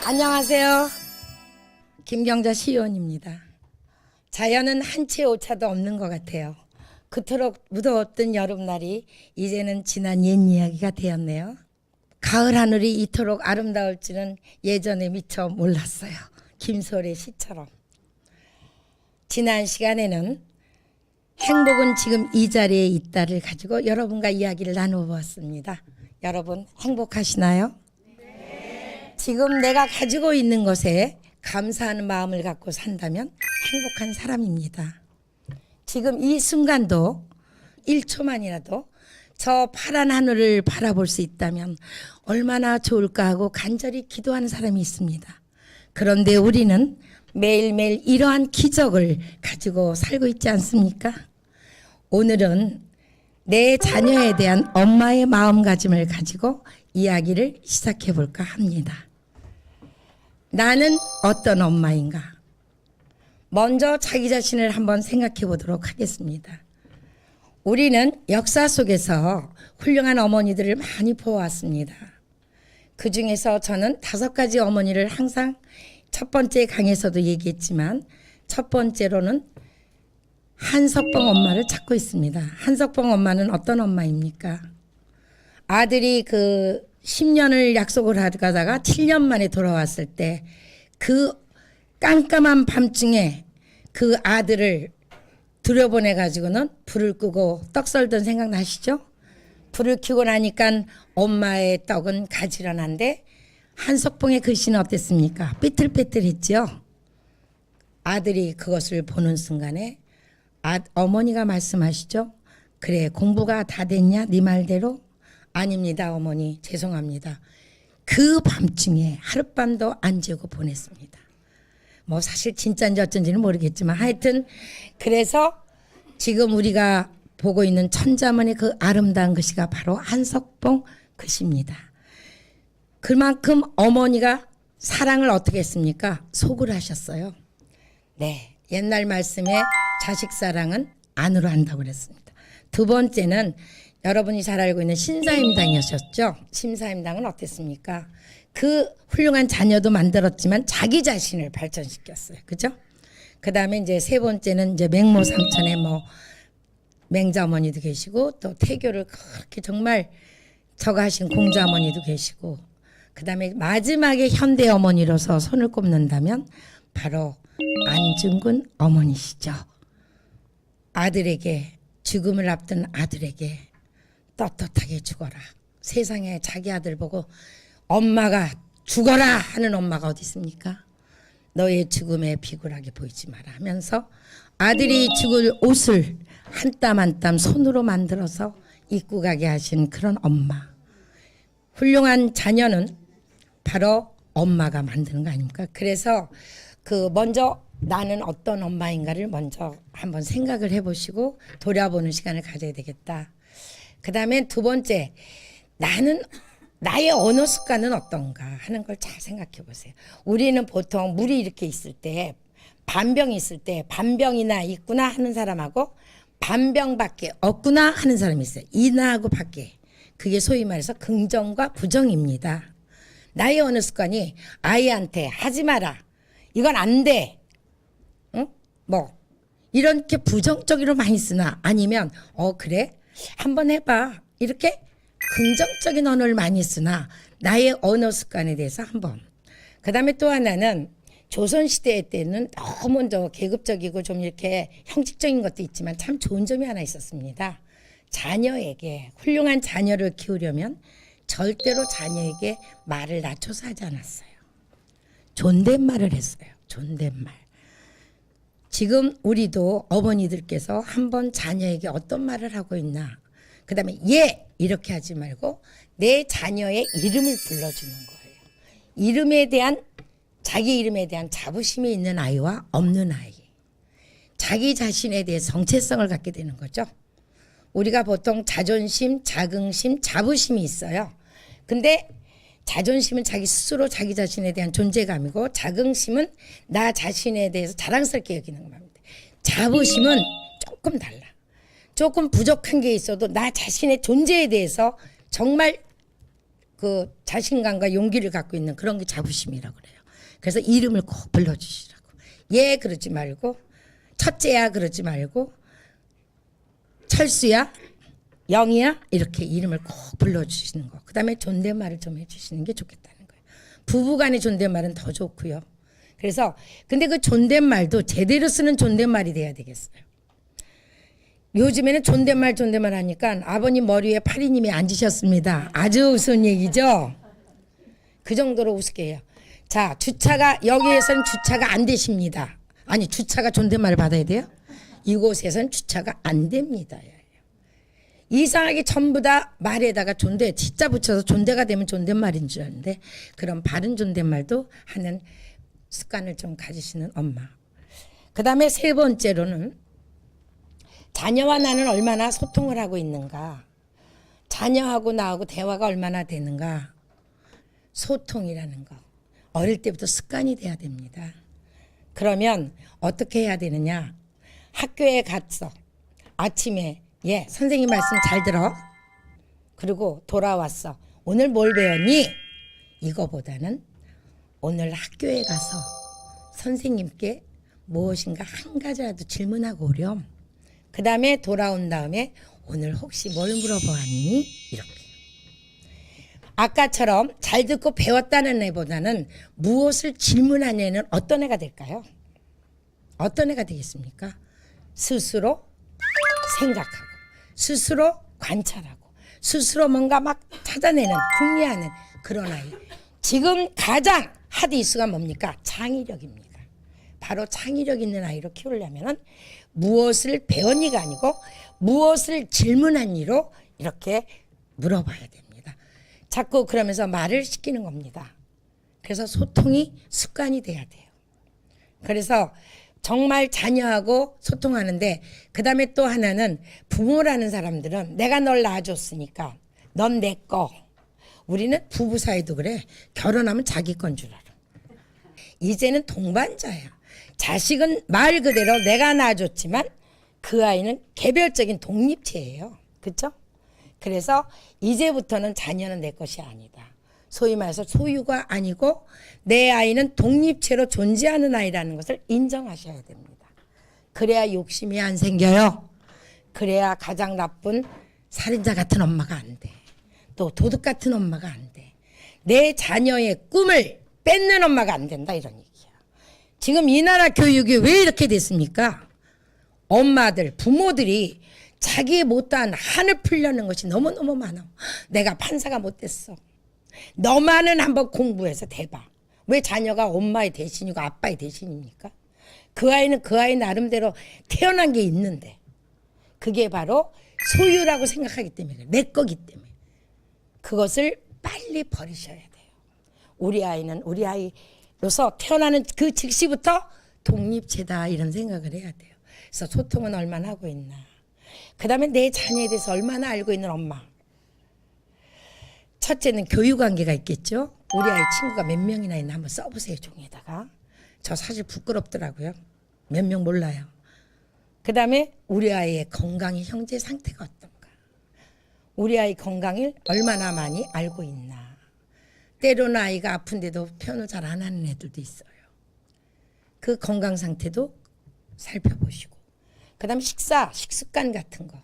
안녕하세요. 김경자 시의원입니다. 자연은 한 채 오차도 없는 것 같아요. 그토록 무더웠던 여름날이 이제는 지난 옛 이야기가 되었네요. 가을 하늘이 이토록 아름다울 줄은 예전에 미처 몰랐어요. 김소래 시처럼. 지난 시간에는 행복은 지금 이 자리에 있다를 가지고 여러분과 이야기를 나눠보았습니다. 여러분 행복하시나요? 네. 지금 내가 가지고 있는 것에 감사하는 마음을 갖고 산다면 행복한 사람입니다. 지금 이 순간도 1초만이라도 저 파란 하늘을 바라볼 수 있다면 얼마나 좋을까 하고 간절히 기도하는 사람이 있습니다. 그런데 우리는 매일매일 이러한 기적을 가지고 살고 있지 않습니까? 오늘은 내 자녀에 대한 엄마의 마음가짐을 가지고 이야기를 시작해 볼까 합니다. 나는 어떤 엄마인가? 먼저 자기 자신을 한번 생각해 보도록 하겠습니다. 우리는 역사 속에서 훌륭한 어머니들을 많이 보아왔습니다. 그 중에서 저는 5가지 어머니를 항상 첫 번째 강에서도 얘기했지만 첫 번째로는 한석봉 엄마를 찾고 있습니다. 한석봉 엄마는 어떤 엄마입니까? 아들이 10년을 약속을 하다가 7년 만에 돌아왔을 때 그 깜깜한 밤중에 그 아들을 들여보내 가지고는 불을 끄고 떡 썰던 생각 나시죠? 불을 켜고 나니까 엄마의 떡은 가지런한데 한석봉의 글씨는 어땠습니까? 삐뚤빼뚤했죠. 아들이 그것을 보는 순간에 어머니가 말씀하시죠. 그래 공부가 다 됐냐 네 말대로? 아닙니다 어머니 죄송합니다. 그 밤중에 하룻밤도 안 재고 보냈습니다. 뭐 사실 진짜인지 어쩐지는 모르겠지만 하여튼 그래서 지금 우리가 보고 있는 천자문의 그 아름다운 글씨가 바로 한석봉 글씨입니다. 그만큼 어머니가 사랑을 어떻게 했습니까? 속으로 하셨어요. 네, 옛날 말씀에 자식 사랑은 안으로 한다고 그랬습니다. 두 번째는 여러분이 잘 알고 있는 신사임당이셨죠. 신사임당은 어땠습니까? 그 훌륭한 자녀도 만들었지만 자기 자신을 발전시켰어요. 그죠? 그 다음에 이제 세 번째는 이제 맹모 삼천에 맹자어머니도 계시고 또 태교를 그렇게 정말 저거 하신 공자어머니도 계시고 그 다음에 마지막에 현대 어머니로서 손을 꼽는다면 바로 안중근 어머니시죠. 아들에게 죽음을 앞둔 아들에게 떳떳하게 죽어라. 세상에 자기 아들 보고 엄마가 죽어라 하는 엄마가 어디 있습니까? 너의 죽음에 비굴하게 보이지 마라 하면서 아들이 죽을 옷을 한 땀 한 땀 손으로 만들어서 입고 가게 하신 그런 엄마. 훌륭한 자녀는 바로 엄마가 만드는 거 아닙니까? 그래서 먼저 나는 어떤 엄마인가를 먼저 한번 생각을 해보시고 돌아보는 시간을 가져야 되겠다. 그 다음에 두 번째, 나의 언어 습관은 어떤가 하는 걸 잘 생각해 보세요. 우리는 보통 물이 이렇게 있을 때, 반병이 있을 때, 반병이나 있구나 하는 사람하고 반병밖에 없구나 하는 사람이 있어요. 이나하고 밖에. 그게 소위 말해서 긍정과 부정입니다. 나의 언어 습관이 아이한테 하지 마라. 이건 안 돼. 응? 이렇게 부정적으로 많이 쓰나 아니면 그래? 한번 해봐. 이렇게 긍정적인 언어를 많이 쓰나 나의 언어 습관에 대해서 한번. 그 다음에 또 하나는 조선시대 때는 너무 계급적이고 좀 이렇게 형식적인 것도 있지만 참 좋은 점이 하나 있었습니다. 자녀에게 훌륭한 자녀를 키우려면 절대로 자녀에게 말을 낮춰서 하지 않았어요. 존댓말을 했어요. 존댓말. 지금 우리도 어머니들께서 한번 자녀에게 어떤 말을 하고 있나. 그 다음에 얘 이렇게 하지 말고 내 자녀의 이름을 불러주는 거예요. 자기 이름에 대한 자부심이 있는 아이와 없는 아이. 자기 자신에 대해 정체성을 갖게 되는 거죠. 우리가 보통 자존심, 자긍심, 자부심이 있어요. 근데 자존심은 자기 스스로 자기 자신에 대한 존재감이고 자긍심은 나 자신에 대해서 자랑스럽게 여기는 겁니다. 자부심은 조금 달라. 조금 부족한 게 있어도 나 자신의 존재에 대해서 정말 그 자신감과 용기를 갖고 있는 그런 게 자부심이라고 그래요. 그래서 이름을 꼭 불러주시라고. 얘 그러지 말고 첫째야 그러지 말고 철수야 영이야 이렇게 이름을 꼭 불러주시는 거. 그 다음에 존댓말을 좀 해주시는 게 좋겠다는 거예요. 부부간의 존댓말은 더 좋고요. 그래서 근데 그 존댓말도 제대로 쓰는 존댓말이 돼야 되겠어요. 요즘에는 존댓말 하니까 아버님 머리 위에 파리님이 앉으셨습니다. 아주 우스운 얘기죠. 그 정도로 우습게 해요. 자, 주차가 여기에서는 주차가 안 되십니다. 아니 주차가 존댓말을 받아야 돼요? 이곳에서는 주차가 안 됩니다. 이상하게 전부 다 말에다가 존대 진짜 붙여서 존대가 되면 존댓말인 줄 아는데 그런 바른 존댓말도 하는 습관을 좀 가지시는 엄마. 그 다음에 세 번째로는 자녀와 나는 얼마나 소통을 하고 있는가. 자녀하고 나하고 대화가 얼마나 되는가. 소통이라는 거. 어릴 때부터 습관이 돼야 됩니다. 그러면 어떻게 해야 되느냐. 학교에 갔어. 아침에 선생님 말씀 잘 들어. 그리고 돌아왔어. 오늘 뭘 배웠니? 이거보다는 오늘 학교에 가서 선생님께 무엇인가 한 가지라도 질문하고 오렴. 그 다음에 돌아온 다음에 오늘 혹시 뭘 물어보았니? 이렇게. 아까처럼 잘 듣고 배웠다는 애보다는 무엇을 질문한 애는 어떤 애가 될까요? 어떤 애가 되겠습니까? 스스로 생각하고 스스로 관찰하고 스스로 뭔가 막 찾아내는 궁리하는 그런 아이. 지금 가장 핫 이슈가 뭡니까? 창의력입니다. 바로 창의력 있는 아이로 키우려면 무엇을 배웠니가 아니고 무엇을 질문한니로 이렇게 물어봐야 됩니다. 자꾸 그러면서 말을 시키는 겁니다. 그래서 소통이 습관이 돼야 돼요. 그래서 정말 자녀하고 소통하는데 그 다음에 또 하나는 부모라는 사람들은 내가 널 낳아줬으니까 넌 내 거. 우리는 부부 사이도 그래. 결혼하면 자기 건 줄 알아. 이제는 동반자야. 자식은 말 그대로 내가 낳아줬지만 그 아이는 개별적인 독립체예요. 그렇죠? 그래서 이제부터는 자녀는 내 것이 아니다. 소위 말해서 소유가 아니고 내 아이는 독립체로 존재하는 아이라는 것을 인정하셔야 됩니다. 그래야 욕심이 안 생겨요. 그래야 가장 나쁜 살인자 같은 엄마가 안 돼. 또 도둑 같은 엄마가 안 돼. 내 자녀의 꿈을 뺏는 엄마가 안 된다 이런 얘기야. 지금 이 나라 교육이 왜 이렇게 됐습니까? 엄마들, 부모들이 자기 못한 한을 풀려는 것이 너무너무 많아. 내가 판사가 못 됐어. 너만은 한번 공부해서 대봐. 왜 자녀가 엄마의 대신이고 아빠의 대신입니까? 그 아이는 그 아이 나름대로 태어난 게 있는데 그게 바로 소유라고 생각하기 때문에 그래. 내 거기 때문에. 그것을 빨리 버리셔야 돼요. 우리 아이는 우리 아이로서 태어나는 그 즉시부터 독립체다 이런 생각을 해야 돼요. 그래서 소통은 얼마나 하고 있나. 그 다음에 내 자녀에 대해서 얼마나 알고 있는 엄마. 첫째는 교육관계가 있겠죠. 우리 아이 친구가 몇 명이나 있나 한번 써보세요. 종이에다가. 저 사실 부끄럽더라고요. 몇 명 몰라요. 그 다음에 우리 아이의 건강의 형제 상태가 어떤가. 우리 아이 건강을 얼마나 많이 알고 있나. 때로는 아이가 아픈데도 표현을 잘 안 하는 애들도 있어요. 그 건강 상태도 살펴보시고. 그 다음에 식습관 같은 거.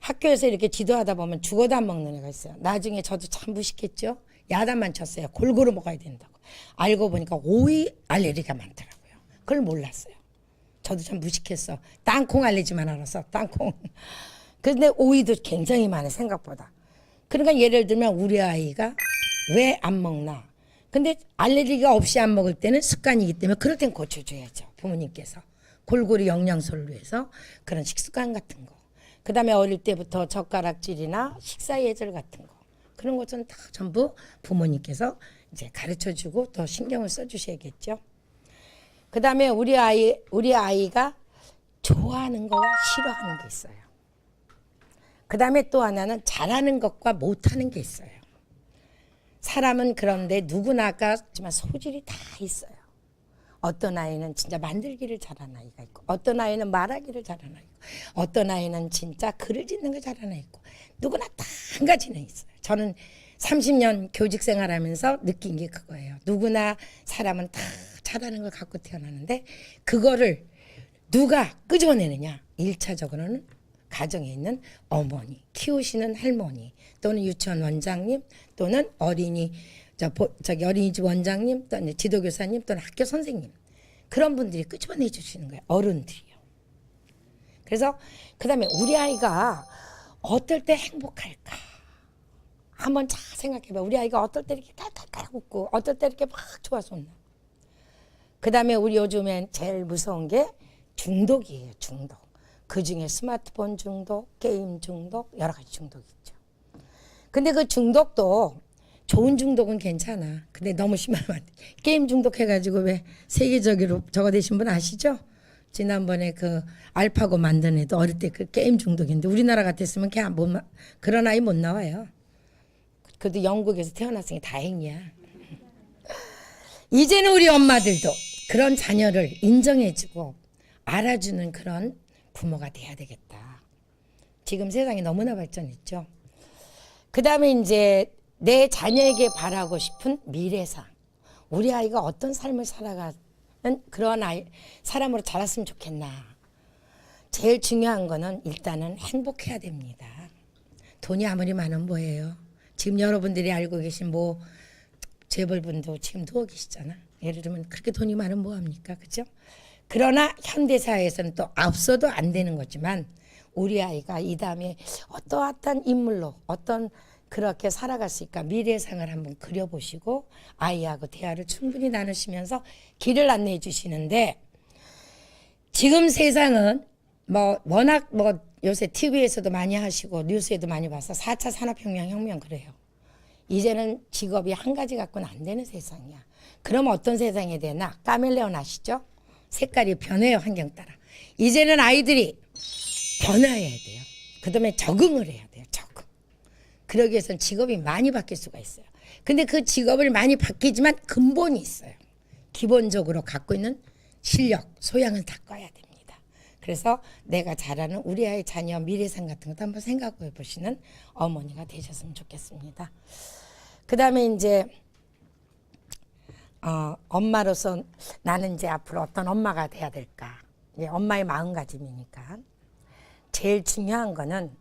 학교에서 이렇게 지도하다 보면 죽어도 안 먹는 애가 있어요. 나중에 저도 참 무식했죠. 야단만 쳤어요. 골고루 먹어야 된다고. 알고 보니까 오이 알레르기가 많더라고요. 그걸 몰랐어요. 저도 참 무식했어. 땅콩 알레르기만 알아서 땅콩. 근데 오이도 굉장히 많아 생각보다. 그러니까 예를 들면 우리 아이가 왜 안 먹나. 근데 알레르기가 없이 안 먹을 때는 습관이기 때문에 그럴 땐 고쳐줘야죠. 부모님께서. 골고루 영양소를 위해서 그런 식습관 같은 거. 그 다음에 어릴 때부터 젓가락질이나 식사 예절 같은 거. 그런 것은 다 전부 부모님께서 이제 가르쳐 주고 더 신경을 써 주셔야겠죠. 그 다음에 우리 아이가 좋아하는 거와 싫어하는 게 있어요. 그 다음에 또 하나는 잘하는 것과 못하는 게 있어요. 사람은 그런데 누구나 아까지만 소질이 다 있어요. 어떤 아이는 진짜 만들기를 잘하는 아이가 있고 어떤 아이는 말하기를 잘하는 아이가 있고 어떤 아이는 진짜 글을 짓는 걸 잘하는 아이가 있고 누구나 다 한 가지는 있어요. 저는 30년 교직 생활하면서 느낀 게 그거예요. 누구나 사람은 다 잘하는 걸 갖고 태어나는데 그거를 누가 끄집어내느냐. 1차적으로는 가정에 있는 어머니, 키우시는 할머니, 또는 유치원 원장님, 또는 저기 어린이집 원장님, 또는 지도교사님, 또는 학교 선생님. 그런 분들이 끄집어내 주시는 거예요. 어른들이요. 그래서 그다음에 우리 아이가 어떨 때 행복할까? 한번 잘 생각해봐. 우리 아이가 어떨 때 이렇게 깔깔깔 웃고 어떨 때 이렇게 막 좋아서 웃나. 그다음에 우리 요즘엔 제일 무서운 게 중독이에요. 중독. 그중에 스마트폰 중독, 게임 중독, 여러 가지 중독이 있죠. 근데 그 중독도 좋은 중독은 괜찮아. 근데 너무 심하면 안 돼. 게임 중독해가지고 왜 세계적으로 저거 되신 분 아시죠? 지난번에 그 알파고 만든 애도 어릴 때 그 게임 중독인데 우리나라 같았으면 그런 아이 못 나와요. 그래도 영국에서 태어났으니 다행이야. 이제는 우리 엄마들도 그런 자녀를 인정해주고 알아주는 그런 부모가 돼야 되겠다. 지금 세상이 너무나 발전했죠. 그 다음에 이제 내 자녀에게 바라고 싶은 미래상. 우리 아이가 어떤 삶을 살아가는 그런 사람으로 자랐으면 좋겠나. 제일 중요한 거는 일단은 행복해야 됩니다. 돈이 아무리 많으면 뭐예요. 지금 여러분들이 알고 계신 뭐 재벌분도 지금 누워 계시잖아. 예를 들면 그렇게 돈이 많으면 뭐합니까? 그죠? 그러나 현대사회에서는 또 없어도 안 되는 거지만 우리 아이가 이 다음에 어떠한 인물로 어떤 그렇게 살아갈 수 있을까 미래상을 한번 그려보시고 아이하고 대화를 충분히 나누시면서 길을 안내해 주시는데 지금 세상은 뭐 워낙 뭐 요새 TV에서도 많이 하시고 뉴스에도 많이 봐서 4차 산업혁명 그래요. 이제는 직업이 한 가지 갖고는 안 되는 세상이야. 그럼 어떤 세상이 되나? 카멜레온 아시죠? 색깔이 변해요. 환경 따라. 이제는 아이들이 변화해야 돼요. 그 다음에 적응을 해야 돼요. 적응. 그러기 위해서는 직업이 많이 바뀔 수가 있어요. 근데 그 직업을 많이 바뀌지만 근본이 있어요. 기본적으로 갖고 있는 실력, 소양을 다 꺼야 됩니다. 그래서 내가 잘하는 우리 아이 자녀 미래상 같은 것도 한번 생각해 보시는 어머니가 되셨으면 좋겠습니다. 그 다음에 이제 엄마로서 나는 이제 앞으로 어떤 엄마가 돼야 될까? 이제 엄마의 마음가짐이니까. 제일 중요한 거는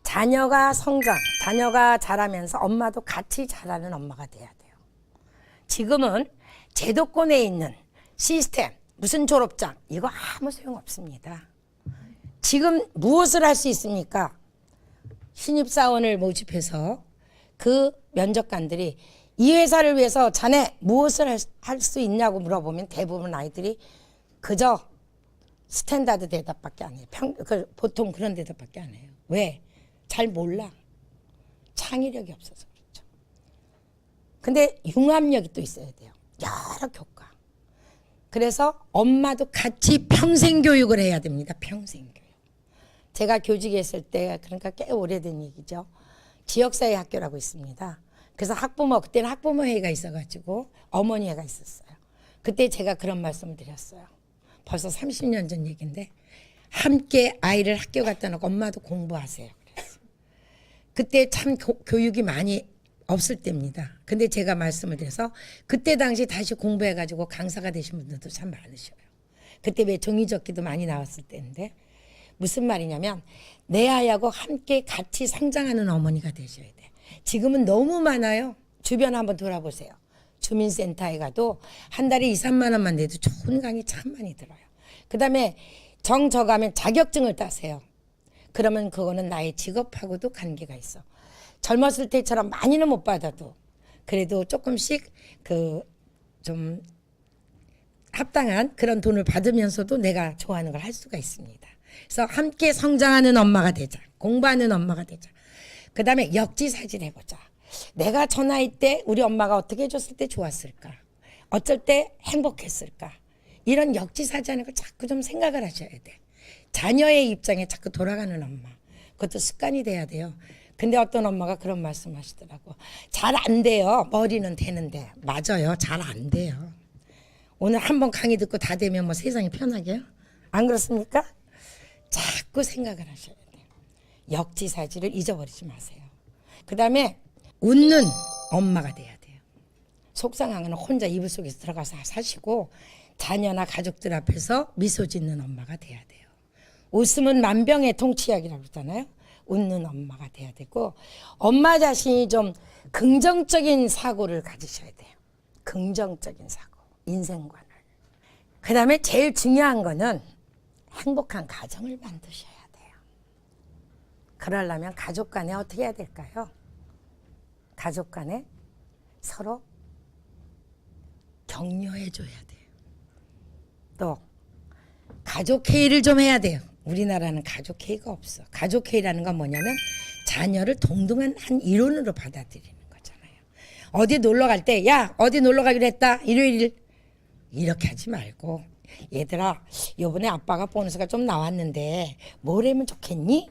자녀가 성장, 자녀가 자라면서 엄마도 같이 자라는 엄마가 돼야 돼요. 지금은 제도권에 있는 시스템, 무슨 졸업장, 이거 아무 소용없습니다. 지금 무엇을 할 수 있습니까? 신입사원을 모집해서 그 면접관들이 이 회사를 위해서 자네 무엇을 할 수 있냐고 물어보면 대부분 아이들이 그저 스탠다드 대답밖에 안 해요. 보통 그런 대답밖에 안 해요. 왜? 잘 몰라. 창의력이 없어서 그렇죠. 근데 융합력이 또 있어야 돼요. 여러 교과. 그래서 엄마도 같이 평생 교육을 해야 됩니다. 평생 교육. 제가 교직에 있을 때 그러니까 꽤 오래된 얘기죠. 지역사회 학교라고 있습니다. 그래서 그때는 학부모 회의가 있어가지고 어머니회가 있었어요. 그때 제가 그런 말씀을 드렸어요. 벌써 30년 전 얘기인데 함께 아이를 학교 갖다 놓고 엄마도 공부하세요. 그랬어요. 그때 참 교육이 많이 없을 때입니다. 근데 제가 말씀을 드려서 그때 당시 다시 공부해가지고 강사가 되신 분들도 참 많으셔요. 그때 왜 종이접기도 많이 나왔을 때인데 무슨 말이냐면 내 아이하고 함께 같이 성장하는 어머니가 되셔야 돼. 지금은 너무 많아요. 주변 한번 돌아보세요. 주민센터에 가도 한 달에 2, 3만 원만 내도 좋은 강의 참 많이 들어요. 그 다음에 정저가면 자격증을 따세요. 그러면 그거는 나의 직업하고도 관계가 있어. 젊었을 때처럼 많이는 못 받아도 그래도 조금씩 좀 합당한 그런 돈을 받으면서도 내가 좋아하는 걸 할 수가 있습니다. 그래서 함께 성장하는 엄마가 되자. 공부하는 엄마가 되자. 그 다음에 역지사지를 해보자. 내가 저 나이 때 우리 엄마가 어떻게 해줬을 때 좋았을까? 어쩔 때 행복했을까? 이런 역지사지하는 걸 자꾸 좀 생각을 하셔야 돼. 자녀의 입장에 자꾸 돌아가는 엄마. 그것도 습관이 돼야 돼요. 근데 어떤 엄마가 그런 말씀 하시더라고. 잘 안 돼요. 머리는 되는데. 맞아요. 잘 안 돼요. 오늘 한번 강의 듣고 다 되면 뭐 세상이 편하게요? 안 그렇습니까? 자꾸 생각을 하셔야 돼요. 역지사지를 잊어버리지 마세요. 그 다음에 웃는 엄마가 돼야 돼요. 속상한 건 혼자 이불 속에서 들어가서 사시고 자녀나 가족들 앞에서 미소 짓는 엄마가 돼야 돼요. 웃음은 만병의 통치약이라고 그러잖아요. 웃는 엄마가 돼야 되고 엄마 자신이 좀 긍정적인 사고를 가지셔야 돼요. 긍정적인 사고, 인생관을. 그 다음에 제일 중요한 거는 행복한 가정을 만드셔야 돼요. 그러려면 가족 간에 어떻게 해야 될까요? 가족 간에 서로 격려해 줘야 돼요. 또 가족 회의를 좀 해야 돼요. 우리나라는 가족 회의가 없어. 가족 회의라는 건 뭐냐면 자녀를 동등한 한 일원으로 받아들이는 거잖아요. 어디 놀러 갈 때 야 어디 놀러 가기로 했다 일요일 이렇게 하지 말고 얘들아 요번에 아빠가 보너스가 좀 나왔는데 뭘 하면 좋겠니?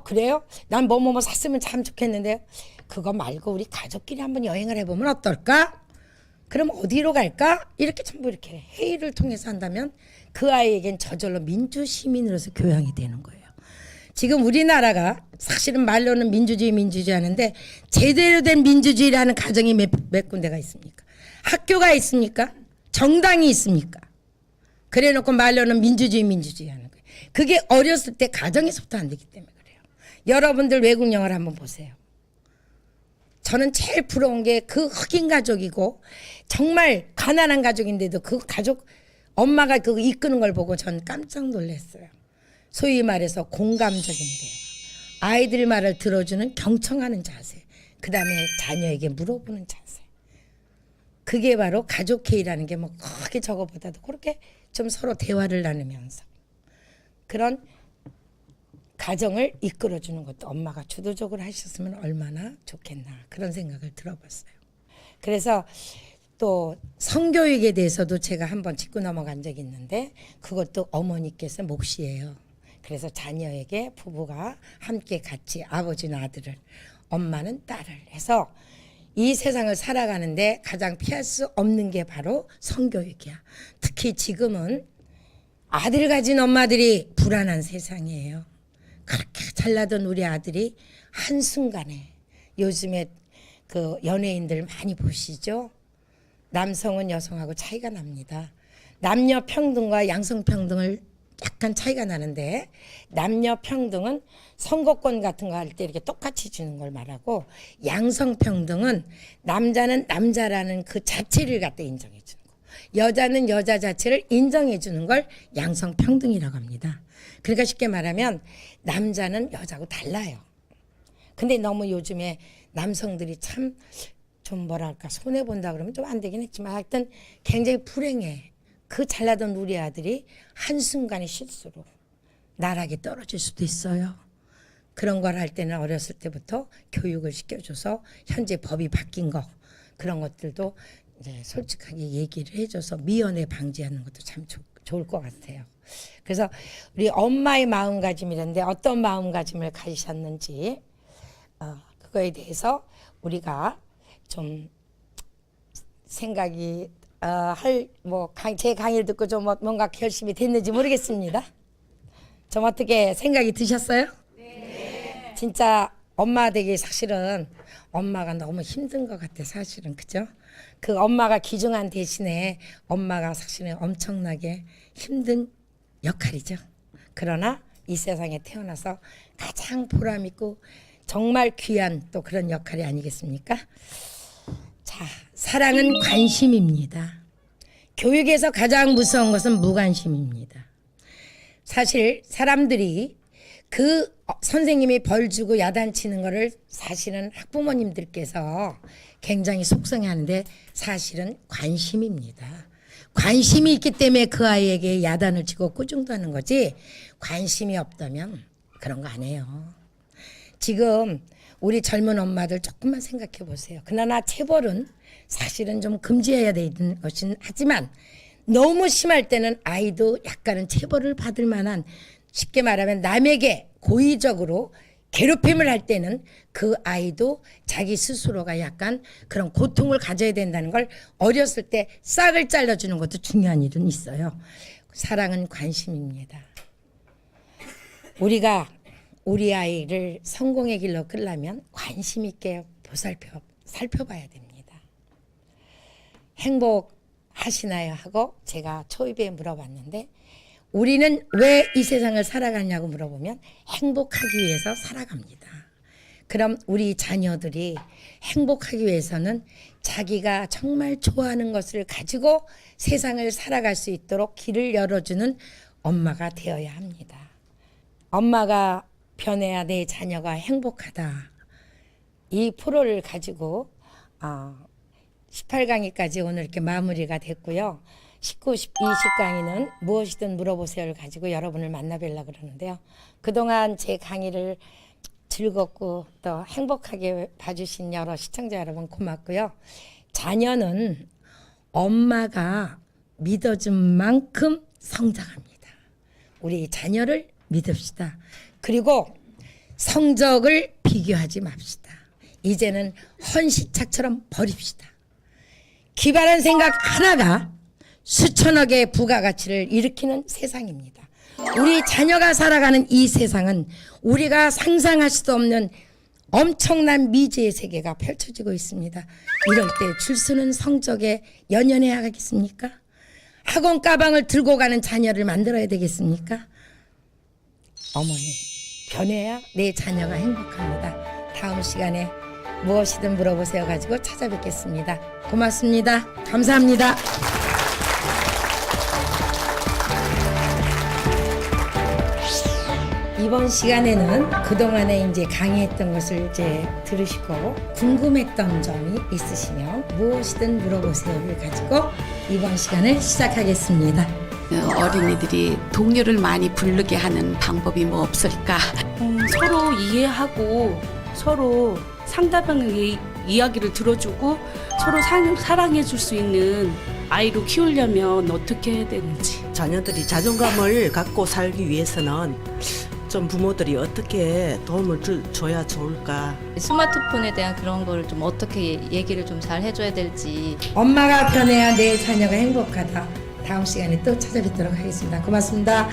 그래요? 난 뭐뭐뭐 샀으면 참 좋겠는데요. 그거 말고 우리 가족끼리 한번 여행을 해보면 어떨까? 그럼 어디로 갈까? 이렇게 전부 이렇게 회의를 통해서 한다면 그 아이에겐 저절로 민주시민으로서 교양이 되는 거예요. 지금 우리나라가 사실은 말로는 민주주의 하는데 제대로 된 민주주의라는 가정이 몇 군데가 있습니까? 학교가 있습니까? 정당이 있습니까? 그래 놓고 말로는 민주주의 하는 거예요. 그게 어렸을 때 가정에서부터 안 되기 때문에 그래요. 여러분들 외국 영화를 한번 보세요. 저는 제일 부러운 게 그 흑인 가족이고 정말 가난한 가족인데도 그 가족 엄마가 그거 이끄는 걸 보고 전 깜짝 놀랐어요. 소위 말해서 공감적인데요. 아이들 말을 들어주는 경청하는 자세. 그 다음에 자녀에게 물어보는 자세. 그게 바로 가족회의라는 게 뭐 크게 저거보다도 그렇게 좀 서로 대화를 나누면서 그런 가정을 이끌어주는 것도 엄마가 주도적으로 하셨으면 얼마나 좋겠나 그런 생각을 들어봤어요. 그래서 또 성교육에 대해서도 제가 한번 짚고 넘어간 적이 있는데 그것도 어머니께서 몫이에요. 그래서 자녀에게 부부가 함께 같이 아버지는 아들을 엄마는 딸을 해서 이 세상을 살아가는데 가장 피할 수 없는 게 바로 성교육이야. 특히 지금은 아들 가진 엄마들이 불안한 세상이에요. 그렇게 잘나던 우리 아들이 한순간에 요즘에 그 연예인들 많이 보시죠? 남성은 여성하고 차이가 납니다. 남녀 평등과 양성 평등을 약간 차이가 나는데 남녀 평등은 선거권 같은 거 할 때 이렇게 똑같이 주는 걸 말하고 양성 평등은 남자는 남자라는 그 자체를 갖다 인정해 주는 거. 여자는 여자 자체를 인정해 주는 걸 양성 평등이라고 합니다. 그러니까 쉽게 말하면 남자는 여자하고 달라요. 근데 너무 요즘에 남성들이 참 좀 뭐랄까 손해본다 그러면 좀 안 되긴 했지만 하여튼 굉장히 불행해. 그 잘나던 우리 아들이 한순간의 실수로 나락에 떨어질 수도 있어요. 그런 걸 할 때는 어렸을 때부터 교육을 시켜줘서 현재 법이 바뀐 거 그런 것들도 이제 솔직하게 얘기를 해줘서 미연에 방지하는 것도 참 좋을 것 같아요. 그래서 우리 엄마의 마음가짐이란데 어떤 마음가짐을 가지셨는지 그거에 대해서 우리가 좀 생각이 제 강의를 듣고 좀 뭔가 결심이 됐는지 모르겠습니다. 좀 어떻게 생각이 드셨어요? 네. 진짜 엄마 되기 사실은 엄마가 너무 힘든 것 같아 사실은 그죠? 그 엄마가 귀중한 대신에 엄마가 사실은 엄청나게 힘든 역할이죠. 그러나 이 세상에 태어나서 가장 보람 있고 정말 귀한 또 그런 역할이 아니겠습니까? 자, 사랑은 관심입니다. 교육에서 가장 무서운 것은 무관심입니다. 사실 사람들이 그 선생님이 벌 주고 야단치는 거를 사실은 학부모님들께서 굉장히 속상해하는데 사실은 관심입니다. 관심이 있기 때문에 그 아이에게 야단을 치고 꾸중도 하는 거지 관심이 없다면 그런 거 안 해요. 지금 우리 젊은 엄마들 조금만 생각해 보세요. 그러나 체벌은 사실은 좀 금지해야 되는 것은 하지만 너무 심할 때는 아이도 약간은 체벌을 받을 만한 쉽게 말하면 남에게 고의적으로 괴롭힘을 할 때는 그 아이도 자기 스스로가 약간 그런 고통을 가져야 된다는 걸 어렸을 때 싹을 잘라주는 것도 중요한 일은 있어요. 사랑은 관심입니다. 우리가 우리 아이를 성공의 길로 끌려면 관심 있게 보살펴 살펴봐야 됩니다. 행복하시나요? 하고 제가 초입에 물어봤는데 우리는 왜 이 세상을 살아가냐고 물어보면 행복하기 위해서 살아갑니다. 그럼 우리 자녀들이 행복하기 위해서는 자기가 정말 좋아하는 것을 가지고 세상을 살아갈 수 있도록 길을 열어주는 엄마가 되어야 합니다. 엄마가 변해야 내 자녀가 행복하다. 이 프로를 가지고 18강의까지 오늘 이렇게 마무리가 됐고요. 19, 20강의는 무엇이든 물어보세요를 가지고 여러분을 만나뵈려고 그러는데요. 그동안 제 강의를 즐겁고 또 행복하게 봐주신 여러 시청자 여러분 고맙고요. 자녀는 엄마가 믿어준 만큼 성장합니다. 우리 자녀를 믿읍시다. 그리고 성적을 비교하지 맙시다. 이제는 헌시착처럼 버립시다. 기발한 생각 하나가 수천억의 부가가치를 일으키는 세상입니다. 우리 자녀가 살아가는 이 세상은 우리가 상상할 수도 없는 엄청난 미지의 세계가 펼쳐지고 있습니다. 이럴 때 줄서는 성적에 연연해야 하겠습니까? 학원 가방을 들고 가는 자녀를 만들어야 되겠습니까? 어머니, 변해야 내 자녀가 행복합니다. 다음 시간에 무엇이든 물어보세요 가지고 찾아뵙겠습니다. 고맙습니다. 감사합니다. 이번 시간에는 그동안에 이제 강의했던 것을 이제 들으시고 궁금했던 점이 있으시면 무엇이든 물어보세요를 가지고 이번 시간을 시작하겠습니다. 어린이들이 동료를 많이 부르게 하는 방법이 뭐 없을까? 서로 이해하고 서로 상대방의 이야기를 들어주고 서로 사랑해 줄 수 있는 아이로 키우려면 어떻게 해야 되는지. 자녀들이 자존감을 갖고 살기 위해서는 좀 부모들이 어떻게 도움을 줘야 좋을까. 스마트폰에 대한 그런 걸 좀 어떻게 얘기를 좀 잘 해줘야 될지. 엄마가 변해야 내 자녀가 행복하다. 다음 시간에 또 찾아뵙도록 하겠습니다. 고맙습니다.